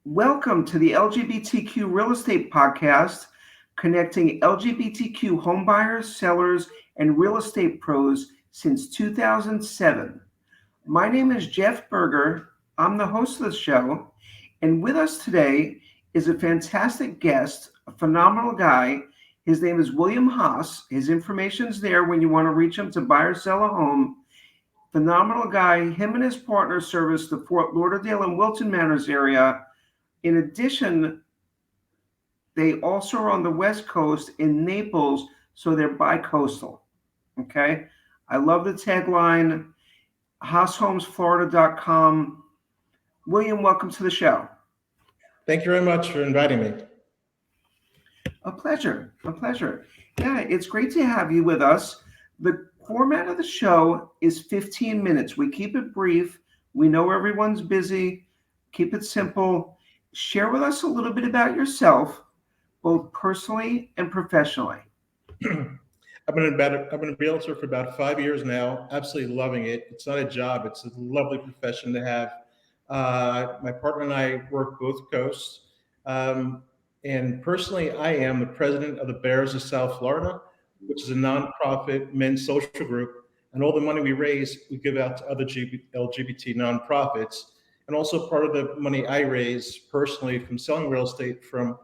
Welcome to the LGBTQ Real Estate Podcast, connecting LGBTQ homebuyers, sellers, and real estate pros since 2007. My name is Jeff Berger. I'm the host of the show, and with us today is a fantastic guest, a phenomenal guy. His name is William Haas. His information's there when you want to reach him to buy or sell a home. Phenomenal guy. Him and his partner service the Fort Lauderdale and Wilton Manors area. In addition, they also are on the West Coast in Naples, so they're bi-coastal. Okay. I love the tagline, HaasHomesFlorida.com. William, welcome to the show. Thank you very much for inviting me. A pleasure. A pleasure. Yeah, it's great to have you with us. The format of the show is 15 minutes. We keep it brief. We know everyone's busy. Keep it simple. Share with us a little bit about yourself, both personally and professionally. I've been a realtor for about 5 years now. Absolutely loving it. It's not a job. It's a lovely profession to have. My partner and I work both coasts. And personally, I am the president of the Bears of South Florida, which is a nonprofit men's social group. And all the money we raise, we give out to other LGBT nonprofits. And also part of the money I raise personally from selling real estate from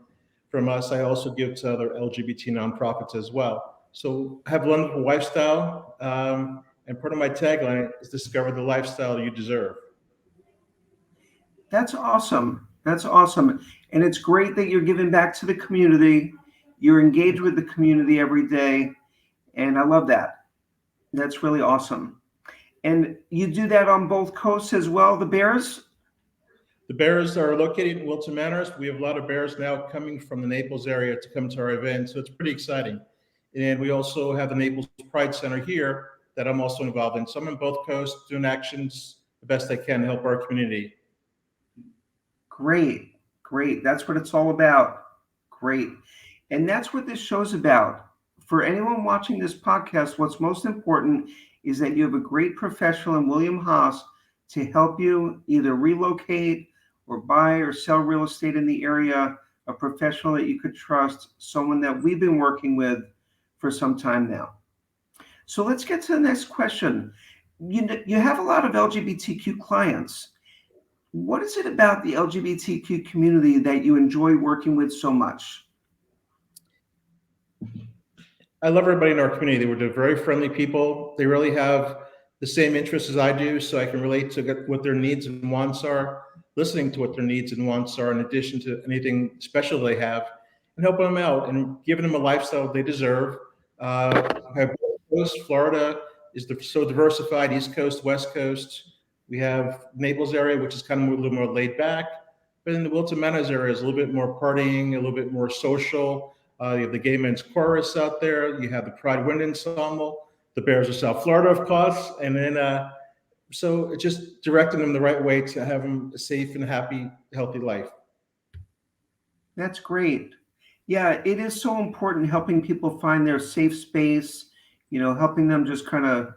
us, I also give to other LGBT nonprofits as well. So I have a wonderful lifestyle. And part of my tagline is discover the lifestyle you deserve. That's awesome. That's awesome. And it's great that you're giving back to the community. You're engaged with the community every day. And I love that. That's really awesome. And you do that on both coasts as well, the Bears? The Bears are located in Wilton Manors. We have a lot of Bears now coming from the Naples area to come to our event, so it's pretty exciting. And we also have the Naples Pride Center here that I'm also involved in. So I'm in both coasts doing actions the best I can to help our community. Great, great. That's what it's all about. Great. And that's what this show's about. For anyone watching this podcast, what's most important is that you have a great professional in William Haas to help you either relocate or buy or sell real estate in the area, a professional that you could trust, someone that we've been working with for some time now. So let's get to the next question. You have a lot of LGBTQ clients. What is it about the LGBTQ community that you enjoy working with so much? I love everybody in our community. They're very friendly people. They really have the same interests as I do, so I can relate to what their needs and wants are, listening to what their needs and wants are, in addition to anything special they have, and helping them out and giving them a lifestyle they deserve. Florida is so diversified, East Coast, West Coast. We have Naples area, which is kind of a little more laid back. But in the Wilton Manors area is a little bit more partying, a little bit more social. You have the Gay Men's Chorus out there. You have the Pride Wind Ensemble, the Bears of South Florida, of course. And then, so it's just directing them the right way to have them a safe and happy, healthy life. That's great. Yeah, it is so important helping people find their safe space, helping them just kind of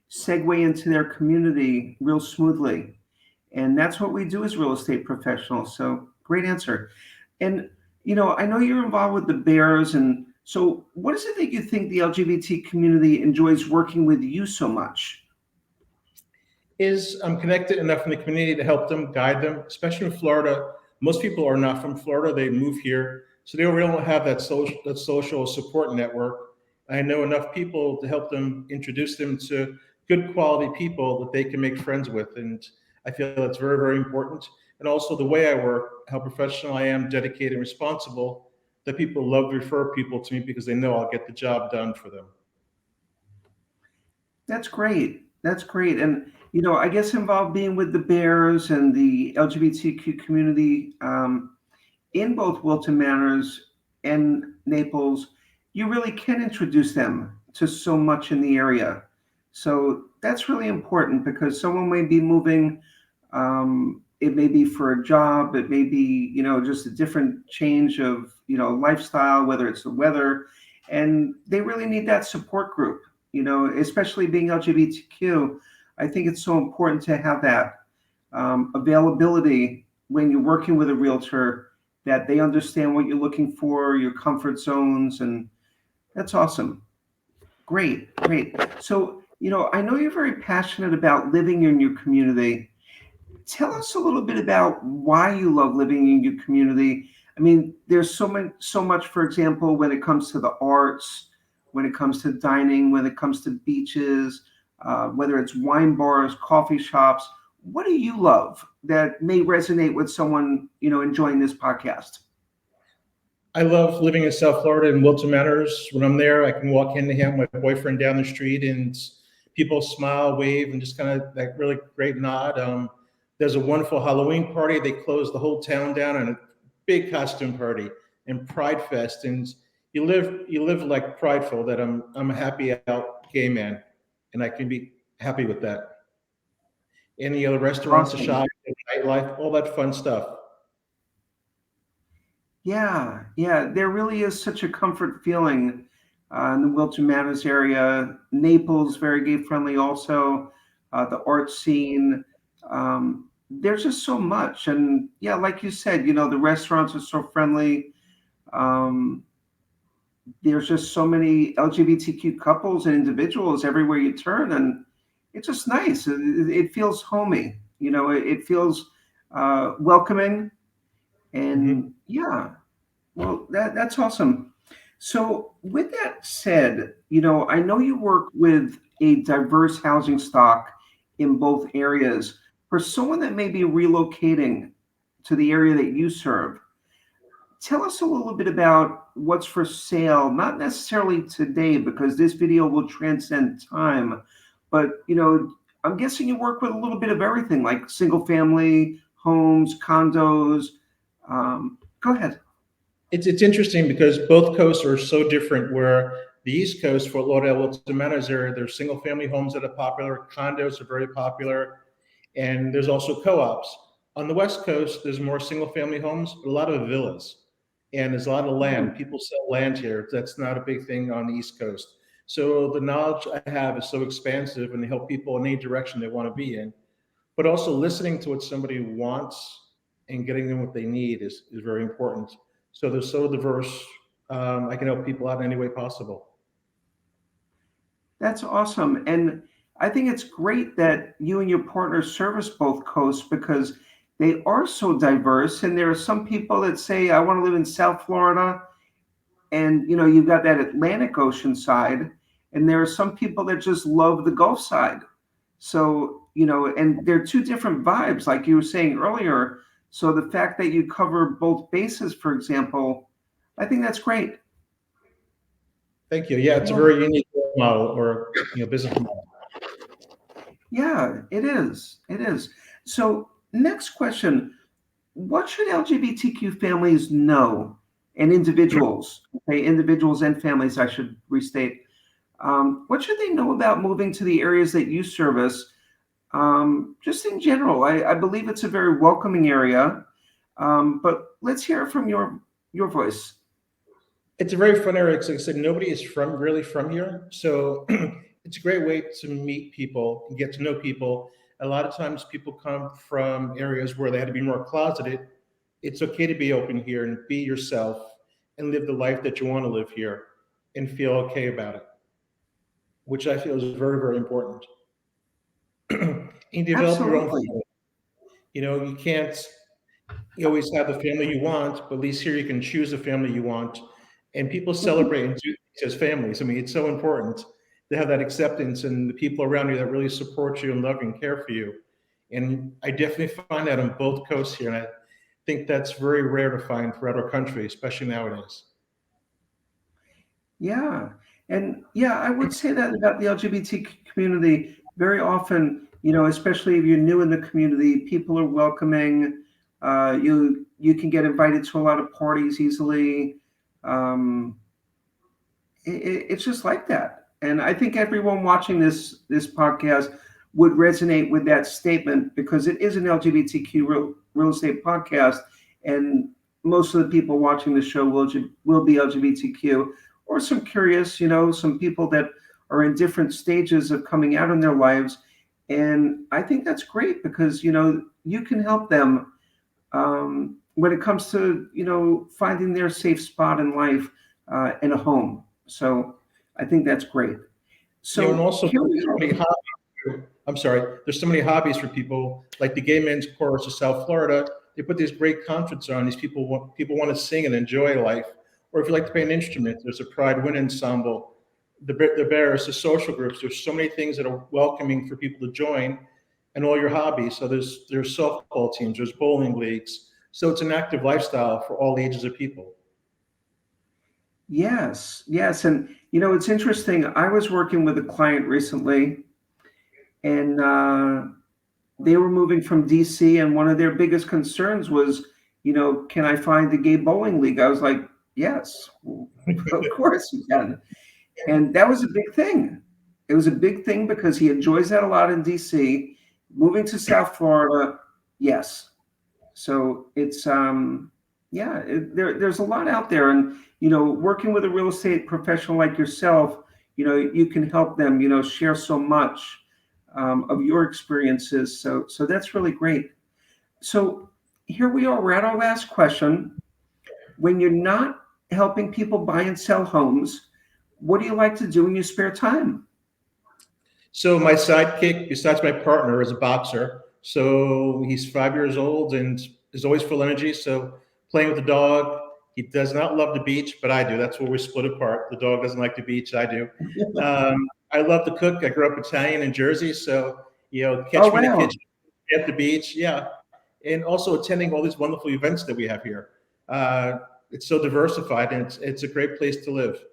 segue into their community real smoothly. And that's what we do as real estate professionals. So great answer. And, I know you're involved with the Bears. And so what is it that you think the LGBT community enjoys working with you so much? I'm connected enough in the community to help them, guide them, especially in Florida. Most people are not from Florida. They move here. So they really don't have that social support network. I know enough people to help them, introduce them to good quality people that they can make friends with. And I feel that's very, very important. And also the way I work, how professional I am, dedicated and responsible, that people love to refer people to me because they know I'll get the job done for them. That's great. That's great. And, I guess involved being with the Bears and the LGBTQ community in both Wilton Manors and Naples, you really can introduce them to so much in the area. So that's really important because someone may be moving, it may be for a job, it may be, just a different change of, lifestyle, whether it's the weather, and they really need that support group, especially being LGBTQ. I think it's so important to have that availability when you're working with a realtor that they understand what you're looking for, your comfort zones, and that's awesome. Great, great. So, I know you're very passionate about living in your community. Tell us a little bit about why you love living in your community. I mean, there's so much, for example, when it comes to the arts, when it comes to dining, when it comes to beaches, whether it's wine bars, coffee shops. What do you love that may resonate with someone, enjoying this podcast? I love living in South Florida in Wilton Manors. When I'm there, I can walk hand in hand with my boyfriend down the street, and people smile, wave, and just kind of that really great nod. There's a wonderful Halloween party. They close the whole town down, and a big costume party and Pride Fest. And you live like prideful that I'm a happy out gay man, and I can be happy with that. Any other restaurants, a Awesome. shop, nightlife, all that fun stuff. Yeah, yeah, there really is such a comfort feeling in the Wilton Manors area. Naples, very gay friendly, also. The art scene. There's just so much. And yeah, like you said, the restaurants are so friendly. Um, there's just so many LGBTQ couples and individuals everywhere you turn. And it's just nice. It feels homey. It feels welcoming. Mhm. And yeah, well, that's awesome. So, with that said, I know you work with a diverse housing stock in both areas. For someone that may be relocating to the area that you serve, tell us a little bit about what's for sale, not necessarily today, because this video will transcend time, but I'm guessing you work with a little bit of everything, like single family homes, condos. Go ahead. It's interesting because both coasts are so different. Where the East Coast, Fort Lauderdale, Wilton Manors area, there's single family homes that are popular, condos are very popular, and there's also co-ops. On the West Coast, there's more single family homes, but a lot of villas, and there's a lot of land. Hmm. People sell land here. That's not a big thing on the East Coast. So the knowledge I have is so expansive, and they help people in any direction they want to be in. But also listening to what somebody wants and getting them what they need is very important. So they're so diverse. I can help people out in any way possible. That's awesome. And I think it's great that you and your partner service both coasts because they are so diverse. And there are some people that say, I want to live in South Florida. And, you've got that Atlantic Ocean side. And there are some people that just love the Gulf side. So, and they're two different vibes, like you were saying earlier. So the fact that you cover both bases, for example, I think that's great. Thank you. Yeah, it's a Yeah. very unique model or business model. Yeah, it is. It is. So, next question. What should LGBTQ families know and individuals, okay, individuals and families, I should restate, what should they know about moving to the areas that you service? Just in general, I believe it's a very welcoming area, but let's hear it from your voice. It's a very fun area because, like I said, nobody is really from here, so it's a great way to meet people and get to know people. A lot of times, people come from areas where they had to be more closeted. It's okay to be open here and be yourself and live the life that you want to live here and feel okay about it, which I feel is very, very important. And you develop your own Absolutely. family. You can't you always have the family you want, but at least here you can choose the family you want. And people Mhm. celebrate and do things as families. I mean, it's so important to have that acceptance and the people around you that really support you and love you and care for you. And I definitely find that on both coasts here. And I think that's very rare to find throughout our country, especially nowadays. Yeah. And yeah, I would say that about the LGBT community. Very often, especially if you're new in the community, people are welcoming. You can get invited to a lot of parties easily. Um, it's just like that. And I think everyone watching this podcast would resonate with that statement because it is an LGBTQ real estate podcast, and most of the people watching the show will be LGBTQ or some curious, some people that are in different stages of coming out in their lives. And I think that's great because you can help them when it comes to finding their safe spot in life in a home. So I think that's great. And So also here we there's so many are. hobbies. I'm sorry. There's so many hobbies for people, like the Gay Men's Chorus of South Florida. They put these great concerts on. These people want to sing and enjoy life. Or if you like to play an instrument, there's a Pride Wind Ensemble, the Bears, the social groups. There's so many things that are welcoming for people to join, and all your hobbies. So there's softball teams, there's bowling leagues. So it's an active lifestyle for all ages of people. Yes, yes. And it's interesting. I was working with a client recently, and they were moving from DC, and one of their biggest concerns was, can I find a gay bowling league? I was like, yes, of course you can. And that was a big thing. It was a big thing because he enjoys that a lot in DC. Moving to South Florida, yes. So it's yeah, there's a lot out there, and working with a real estate professional like yourself, you can help them, share so much of your experiences. So that's really great. So here we are. We're at our last question. When you're not helping people buy and sell homes, what do you like to do in your spare time? So my sidekick, besides my partner, is a boxer. So he's 5 years old and is always full energy. So playing with the dog. He does not love the beach, but I do. That's where we split apart. The dog doesn't like the beach. I do. I love to cook. I grew up Italian in Jersey, so Oh catch me in the wow, kitchen at the beach. Yeah, and also attending all these wonderful events that we have here. Uh, it's so diversified, and it's a great place to live.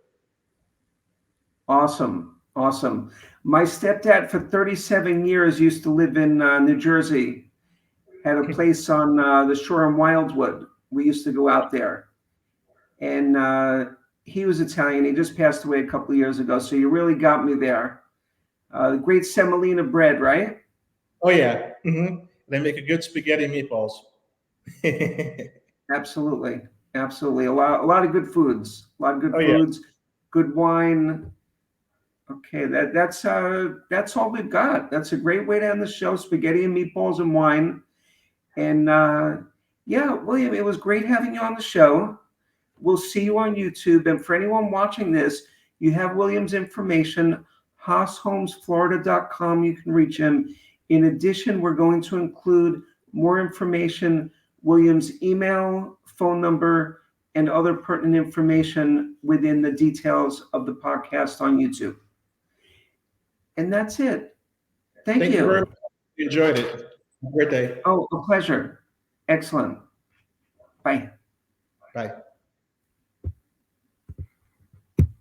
awesome, awesome. My stepdad for 37 years used to live in New Jersey. Had a place on the shore in Wildwood. We used to go out there, and he was Italian. He just passed away a couple of years ago. So you really got me there. The great semolina bread, right? Oh yeah, they make a good spaghetti and meatballs. Absolutely, absolutely. A lot of good foods. A lot of good Oh yeah. foods. Good wine. Okay, that's all we've got. That's a great way to end the show. Spaghetti and meatballs and wine. And yeah, William, it was great having you on the show. We'll see you on YouTube. And for anyone watching this, you have William's information, HaasHomesFlorida.com. You can reach him. In addition, we're going to include more information, William's email, phone number, and other pertinent information within the details of the podcast on YouTube. And that's it. Thank Thank you very you. much. Enjoyed it. Have a great day. Oh, a pleasure. Excellent. Bye. Bye.